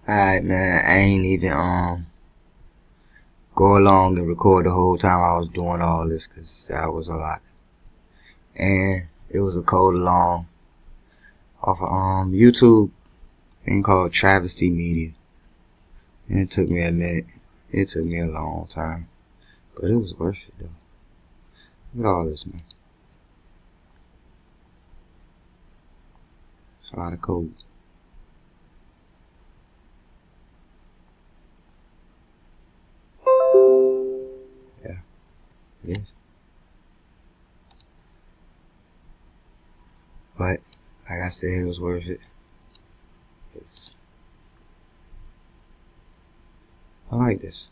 Alright, man, I ain't even go along and record the whole time I was doing all this, cause that was a lot. And it was a code along off of YouTube thing called Traversy Media. And it took me a minute. It took me a long time. But it was worth it though. Look at all this, man. It's a lot of code. Yeah, it is. But, like I said, it was worth it. I like this.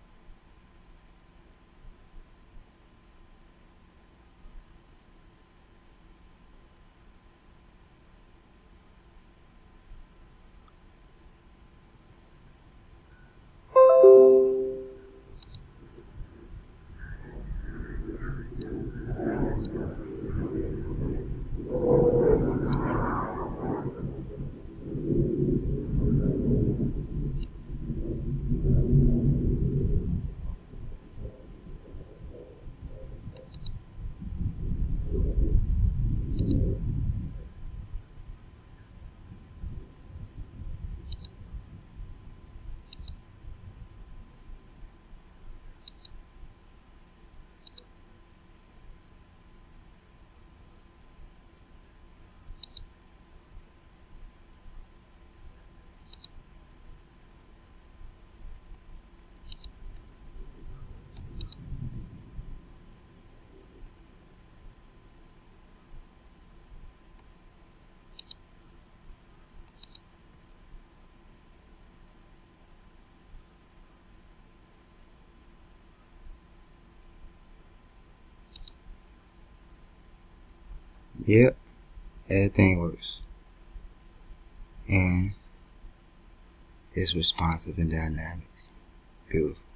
Yep, everything works. And it's responsive and dynamic. Beautiful.